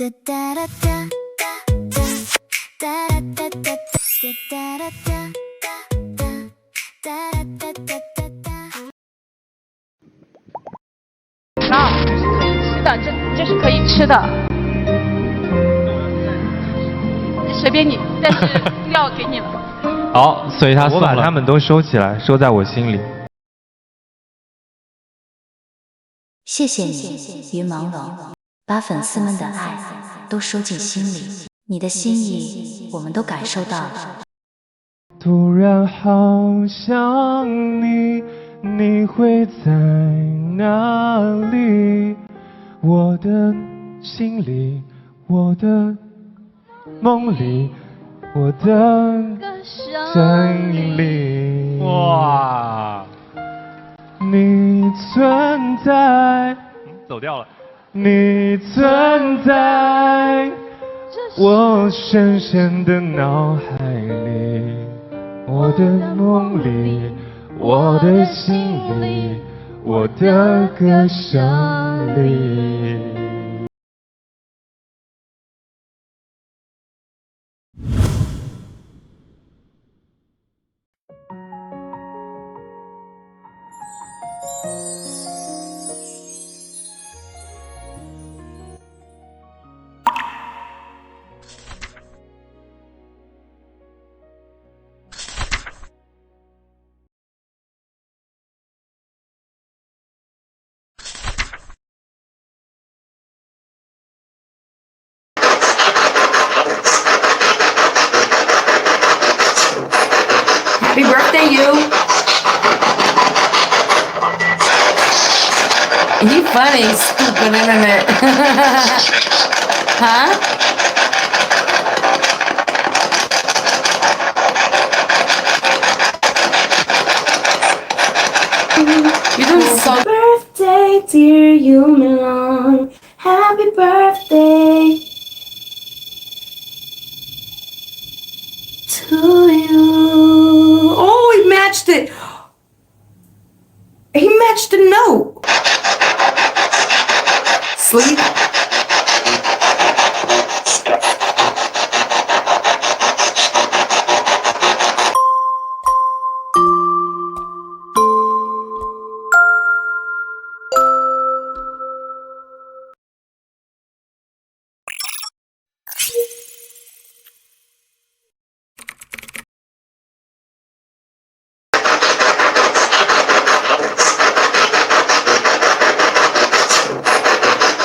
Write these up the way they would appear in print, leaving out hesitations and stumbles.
那这是可以吃的，随便你，但是料给你了。好，所以他送了。我把它们都收起来，收在我心里。谢谢你，云朦胧，把粉丝们的爱都收进心里，你的心意我们都感受到了。突然好想你，你会在哪里？我的心里，我的梦里，我的声音里。哇，你存在，走掉了。你存在我深深的脑海里，我的梦里，我的心里，我的歌声里。Happy birthday, you! You funny, stupid internet. Huh? You're doing so. Birthday, dear Yumilong. Happy birthday to you. Oh, he matched it. He matched the note. Sleep.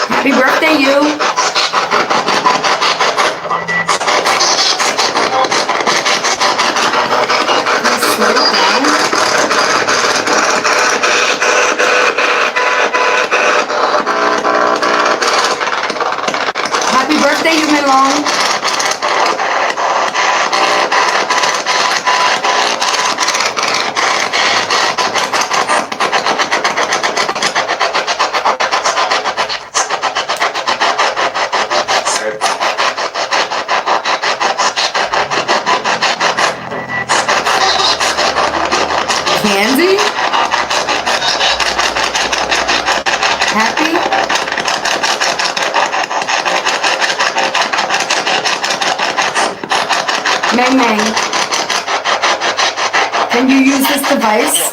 Happy birthday, you! Happy birthday, you Melon! Candy? Happy? Meng Meng, can you use this device?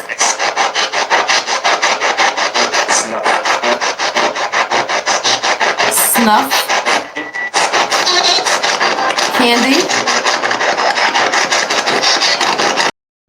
Snuff? Candy?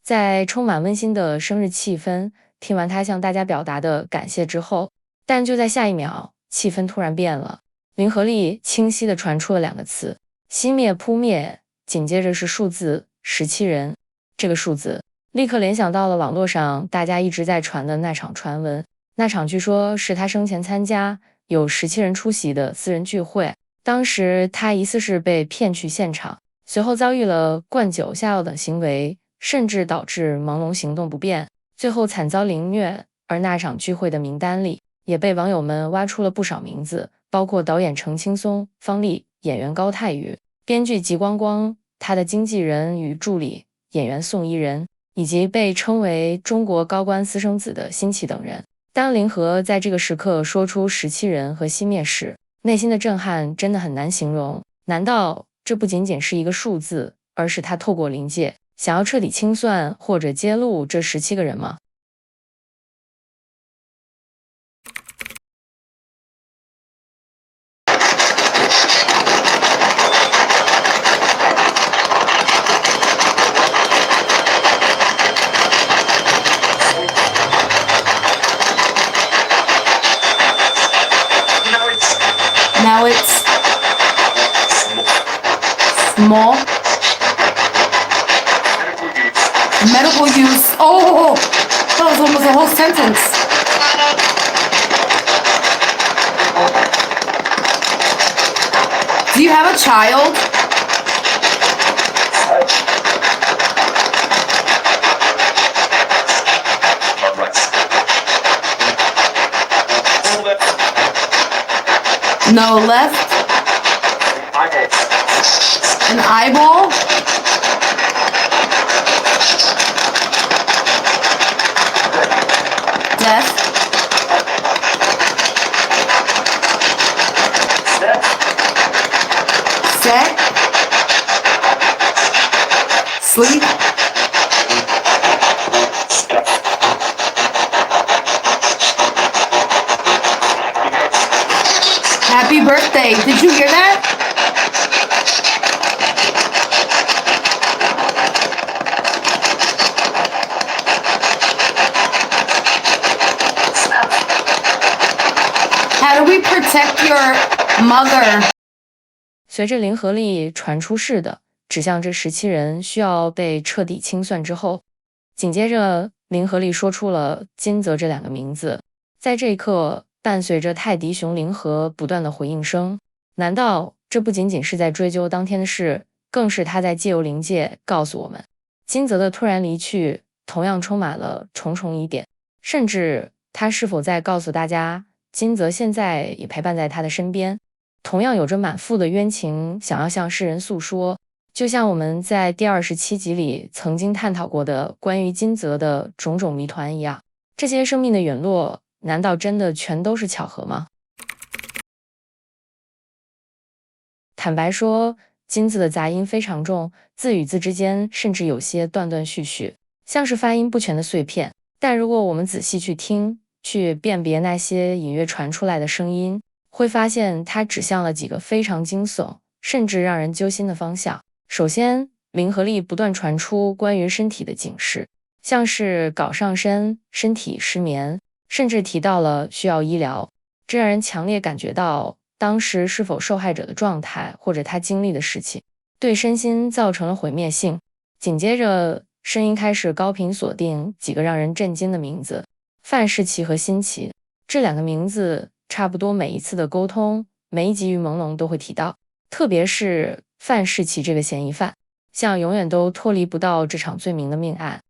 在充满温馨的生日气氛，听完他向大家表达的感谢之后，但就在下一秒，气氛突然变了。云河里清晰地传出了两个字：熄灭扑灭，紧接着是数字17人。这个数字立刻联想到了网络上大家一直在传的那场传闻，那场据说是他生前参加有17人出席的私人聚会，当时他疑似是被骗去现场，随后遭遇了灌酒下药等行为，甚至导致朦胧行动不便，最后惨遭凌虐。而那场聚会的名单里也被网友们挖出了不少名字，包括导演程青松、方丽、演员高泰宇、编剧吉光光、他的经纪人与助理、演员宋怡人，以及被称为中国高官私生子的辛弃等人。当林和在这个时刻说出17人和熄灭时，内心的震撼真的很难形容。难道这不仅仅是一个数字，而是他透过临界想要彻底清算或者揭露这17个人吗？Now it's small. Medical use. Oh, that was almost a whole sentence. Do you have a child? No, left. An eyeball. Death. Set. Sleep. Happy birthday. Did you hear that? How do we protect your mother? 随着林和利传出事的指向这17人需要被彻底清算之后，紧接着林和利说出了金泽这2个名字。在这一刻，伴随着泰迪熊林和不断的回应声，难道这不仅仅是在追究当天的事，更是他在借由灵界告诉我们，金泽的突然离去同样充满了重重疑点，甚至他是否在告诉大家，金泽现在也陪伴在他的身边，同样有着满腹的冤情想要向世人诉说，就像我们在第27集里曾经探讨过的关于金泽的种种谜团一样。这些生命的陨落，难道真的全都是巧合吗？坦白说，金字的杂音非常重，字与字之间甚至有些断断续续，像是发音不全的碎片。但如果我们仔细去听，去辨别那些隐约传出来的声音，会发现它指向了几个非常惊悚，甚至让人揪心的方向。首先，林和利不断传出关于身体的警示，像是搞上身、身体失眠，甚至提到了需要医疗，这让人强烈感觉到当时是否受害者的状态，或者他经历的事情，对身心造成了毁灭性。紧接着，声音开始高频锁定几个让人震惊的名字：范世琦和辛奇。这2个名字差不多每一次的沟通，每一集与朦胧都会提到，特别是范世琦这个嫌疑犯，像永远都脱离不到这场罪名的命案。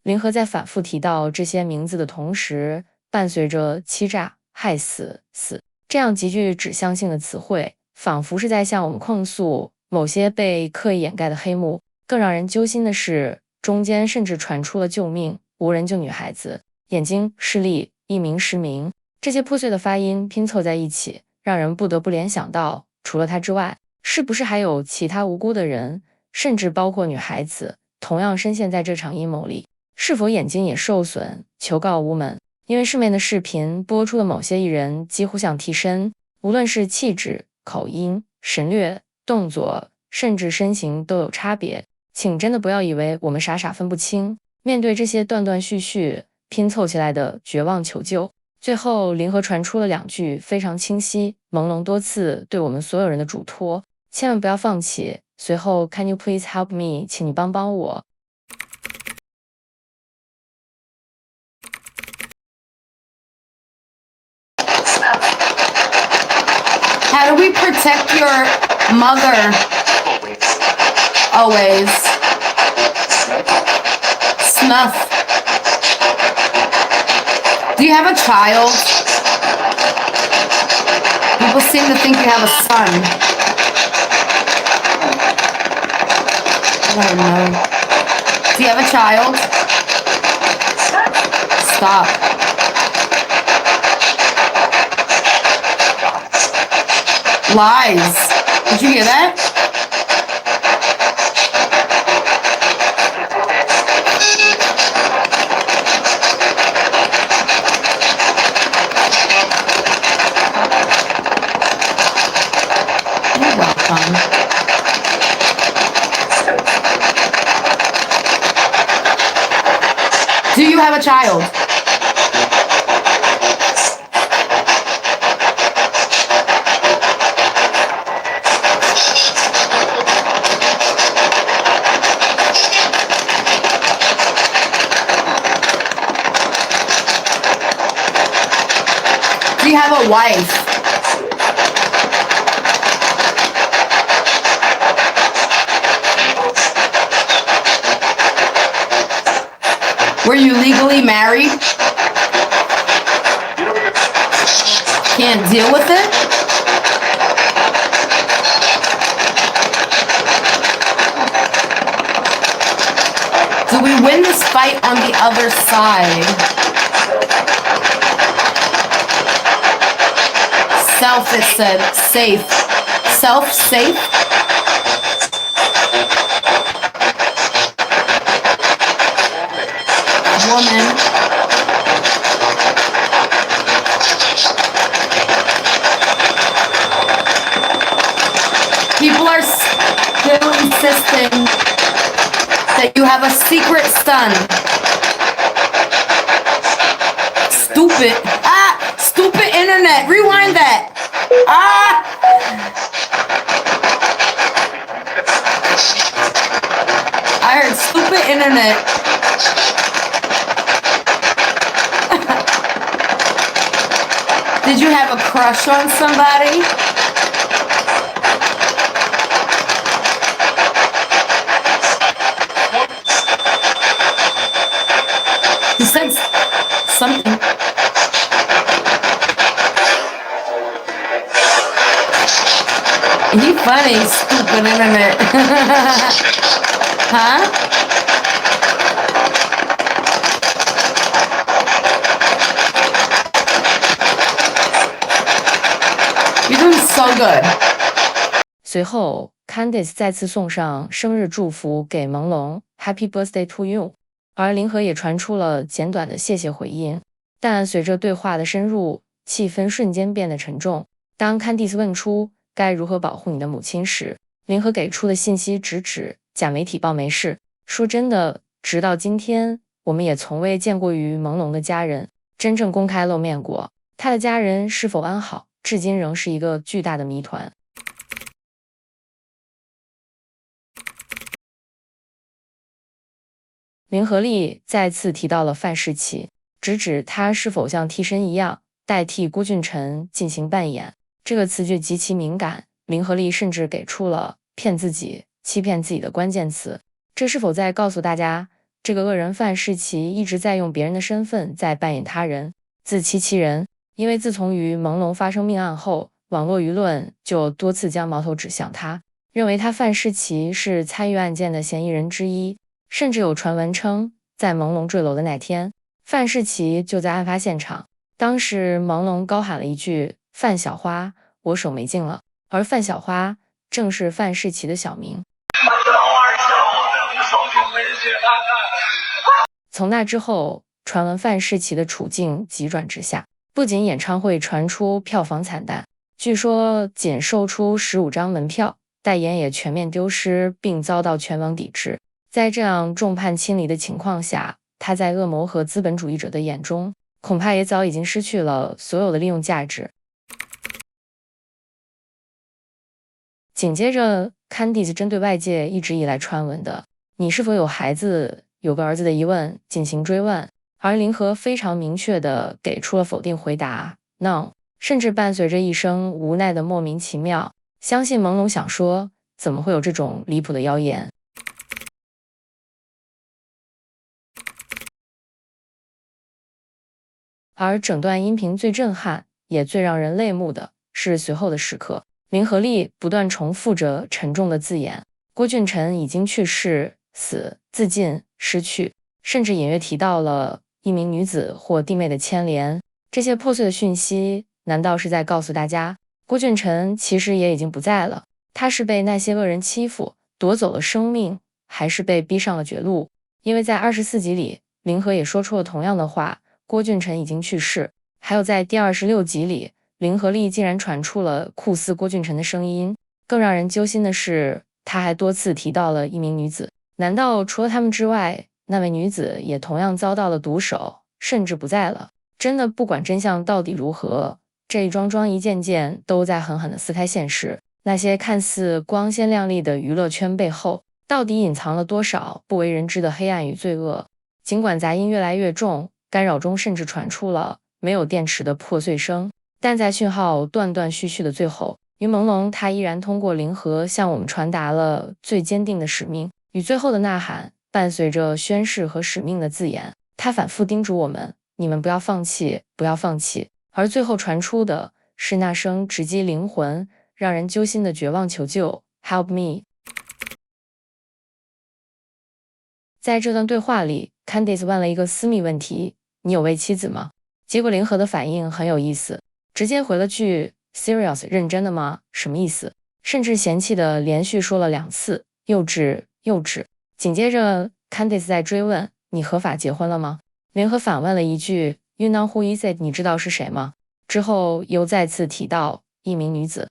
林和在反复提到这些名字的同时，伴随着欺诈、害死、死这样极具指向性的词汇，仿佛是在向我们控诉某些被刻意掩盖的黑幕。更让人揪心的是，中间甚至传出了救命、无人救女孩子、眼睛、视力、一名失明，这些破碎的发音拼凑在一起，让人不得不联想到，除了他之外，是不是还有其他无辜的人，甚至包括女孩子，同样深陷在这场阴谋里？是否眼睛也受损，求告无门？因为市面的视频播出的某些艺人几乎像替身，无论是气质、口音、神略、动作，甚至身形都有差别。请真的不要以为我们傻傻分不清，面对这些断断续续拼凑起来的绝望求救，最后林和传出了2句非常清晰、朦胧多次对我们所有人的嘱托：千万不要放弃。随后 Can you please help me？ 请你帮帮我。How do we protect your mother? Always. Snuff. Do you have a child? People seem to think you have a son. I don't know. Do you have a child? stop. Lies. Did you hear that? You're welcome. Do you have a child? Do you have a wife? Were you legally married? Can't deal with it? Do we win this fight on the other side? Self, it said. Safe. Self, safe? Woman. People are still insisting that you have a secret son. Stupid. Ah! Stupid internet. Rewind that. Ah! I heard stupid internet. Did you have a crush on somebody? You said something. You funny, stupid internet. Huh? You're doing so good. 随后 Candice 再次送上生日祝福给朦胧 Happy Birthday to you， 而林和也传出了简短的谢谢回应。但随着对话的深入，气氛瞬间变得沉重。当 Candice 问出该如何保护你的母亲时，林和给出的信息直指假媒体报没事。说真的，直到今天，我们也从未见过与朦胧的家人真正公开露面过。他的家人是否安好，至今仍是一个巨大的谜团。林和利再次提到了范世琦，直指他是否像替身一样代替郭俊辰进行扮演。这个词句极其敏感，林和利甚至给出了骗自己、欺骗自己的关键词。这是否在告诉大家，这个恶人范世琦一直在用别人的身份在扮演他人，自欺欺人？因为自从与朦胧发生命案后，网络舆论就多次将矛头指向他，认为他范世琦是参与案件的嫌疑人之一。甚至有传闻称，在朦胧坠楼的那天，范世琦就在案发现场。当时朦胧高喊了一句“范小花，我手没劲了”，而范小花正是范世琦的小名。从那之后，传闻范世琦的处境急转直下，不仅演唱会传出票房惨淡，据说仅售出15张门票，代言也全面丢失，并遭到全网抵制。在这样众叛亲离的情况下，他在恶魔和资本主义者的眼中，恐怕也早已经失去了所有的利用价值。紧接着 Candice 针对外界一直以来传闻的你是否有孩子、有个儿子的疑问进行追问，而林和非常明确地给出了否定回答 No， 甚至伴随着一声无奈的莫名其妙。相信朦胧想说，怎么会有这种离谱的谣言？而整段音频最震撼也最让人泪目的是随后的时刻，林和利不断重复着沉重的字眼，郭俊辰已经去世、死、自尽、失去，甚至隐约提到了一名女子或弟妹的牵连。这些破碎的讯息，难道是在告诉大家，郭俊辰其实也已经不在了？他是被那些恶人欺负，夺走了生命，还是被逼上了绝路？因为在24集里，林和也说出了同样的话，郭俊辰已经去世。还有在第26集里，林和利竟然传出了酷似郭俊辰的声音。更让人揪心的是，他还多次提到了一名女子。难道除了他们之外，那位女子也同样遭到了毒手，甚至不在了？真的不管真相到底如何，这一桩桩一件件都在狠狠地撕开现实。那些看似光鲜亮丽的娱乐圈背后，到底隐藏了多少不为人知的黑暗与罪恶？尽管杂音越来越重，干扰中甚至传出了没有电池的破碎声，但在讯号断断续续的最后，于朦胧他依然通过灵和向我们传达了最坚定的使命与最后的呐喊。伴随着宣誓和使命的字眼，他反复叮嘱我们：你们不要放弃，不要放弃。而最后传出的是那声直击灵魂、让人揪心的绝望求救 ：“Help me！” 在这段对话里 ，Candice 问了一个私密问题：“你有位妻子吗？”结果灵和的反应很有意思，直接回了句 ：“Serious， 认真的吗？什么意思？”甚至嫌弃的连续说了2次：“幼稚，幼稚。”紧接着 ，Candice 在追问：“你合法结婚了吗？”灵和反问了一句 ：“You know who is it？ 你知道是谁吗？”之后又再次提到一名女子。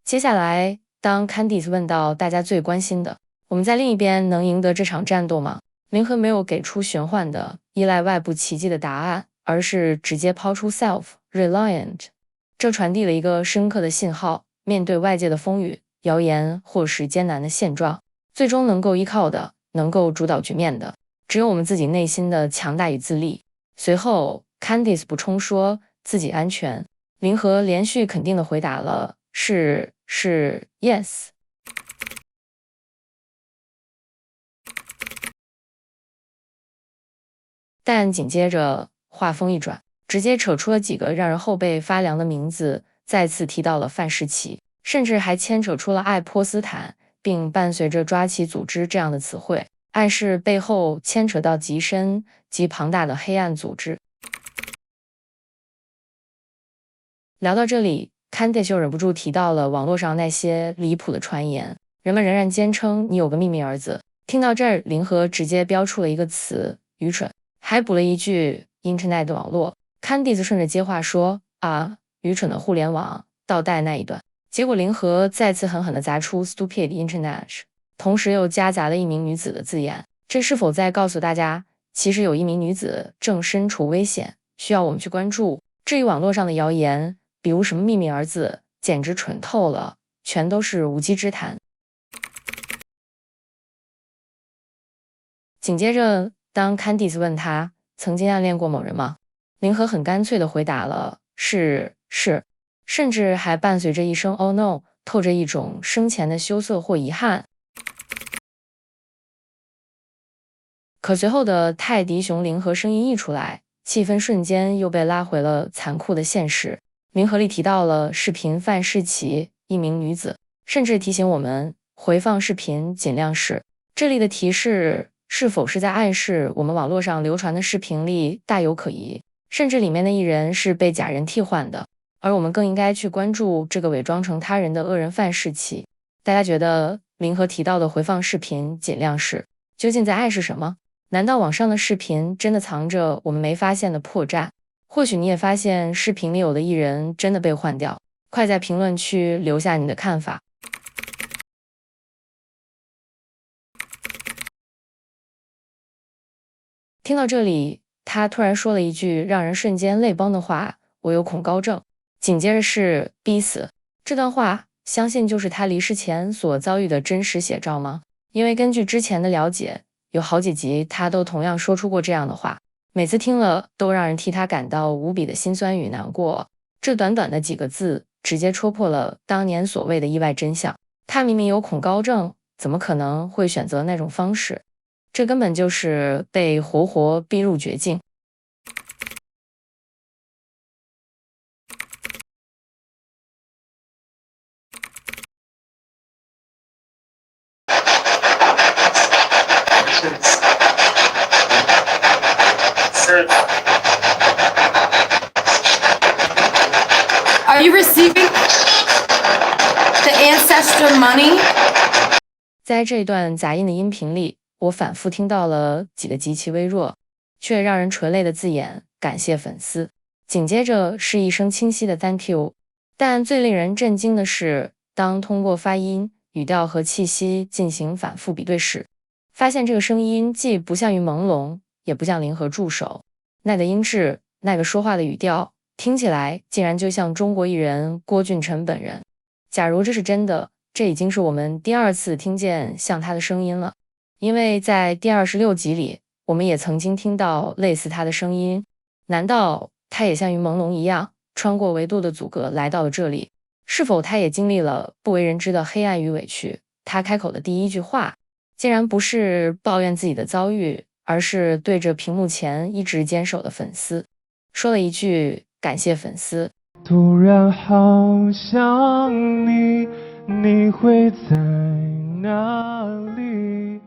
接下来，当 Candice 问到大家最关心的，我们在另一边能赢得这场战斗吗？灵和没有给出玄幻的、依赖外部奇迹的答案，而是直接抛出 self-reliant。这传递了一个深刻的信号：面对外界的风雨、谣言或是艰难的现状，最终能够依靠的、能够主导局面的，只有我们自己内心的强大与自立。随后 ，Candice 补充说自己安全。灵和连续肯定地回答了是 yes。但紧接着话锋一转，直接扯出了几个让人后背发凉的名字，再次提到了范世琦，甚至还牵扯出了爱泼斯坦，并伴随着抓起组织这样的词汇，暗示背后牵扯到极深极庞大的黑暗组织。聊到这里 ，Candice 就忍不住提到了网络上那些离谱的传言，人们仍然坚称你有个秘密儿子。听到这儿，灵和直接标出了一个词：愚蠢，还补了一句 Internet 的网络。Candice 顺着接话说：“啊，愚蠢的互联网，倒带那一段。”结果灵和再次狠狠地砸出 Stupid Internet， 同时又夹杂了一名女子的字眼。这是否在告诉大家，其实有一名女子正身处危险，需要我们去关注？至于网络上的谣言，比如什么秘密儿子，简直蠢透了，全都是无稽之谈。紧接着，当 Candice 问他曾经暗恋过某人吗？灵和很干脆地回答了是，甚至还伴随着一声 Oh no， 透着一种生前的羞涩或遗憾。可随后的泰迪熊灵和声音一出来，气氛瞬间又被拉回了残酷的现实。灵和里提到了视频范世琦一名女子，甚至提醒我们回放视频尽量是。这里的提示是否是在暗示我们网络上流传的视频里大有可疑，甚至里面的一人是被假人替换的，而我们更应该去关注这个伪装成他人的恶人范世琦。大家觉得灵和提到的回放视频尽量是究竟在暗示什么？难道网上的视频真的藏着我们没发现的破绽？或许你也发现视频里有的艺人真的被换掉，快在评论区留下你的看法。听到这里，他突然说了一句让人瞬间泪崩的话：“我有恐高症。”紧接着是逼死。这段话相信就是他离世前所遭遇的真实写照吗？因为根据之前的了解，有好几集他都同样说出过这样的话，每次听了都让人替他感到无比的心酸与难过。这短短的几个字直接戳破了当年所谓的意外真相。他明明有恐高症，怎么可能会选择那种方式？这根本就是被活活逼入绝境。Are you receiving the ancestor money? 在这一段杂音的音频里，我反复听到了几个极其微弱却让人垂泪的字眼，感谢粉丝。紧接着是一声清晰的 Thank you。但最令人震惊的是，当通过发音、语调和气息进行反复比对时，发现这个声音既不像于朦胧，也不像林和助手。那个音质，那个说话的语调，听起来竟然就像中国艺人郭俊辰本人。假如这是真的，这已经是我们第2次听见像他的声音了。因为在第26集里，我们也曾经听到类似他的声音。难道他也像于朦胧一样，穿过维度的阻隔来到了这里？是否他也经历了不为人知的黑暗与委屈？他开口的第一句话，竟然不是抱怨自己的遭遇，而是对着屏幕前一直坚守的粉丝，说了一句感谢粉丝。突然好想你，你会在哪里？